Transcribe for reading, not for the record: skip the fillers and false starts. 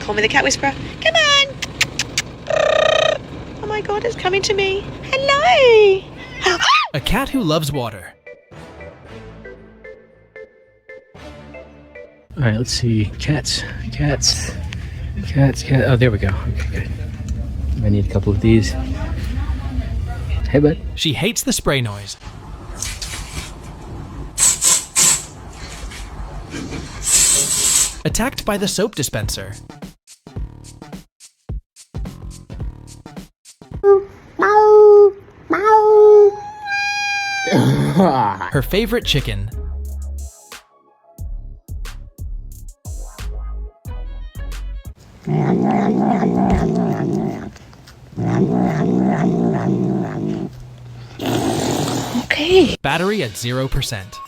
Call me the cat whisperer. Come on. Oh my god, it's coming to me. Hello. A cat who loves water. All right, let's see. Cats. Oh, there we go. Okay, good. I need a couple of these. Hey, bud. She hates the spray noise. Attacked by the soap dispenser. Her favorite chicken. Okay. Battery at 0%.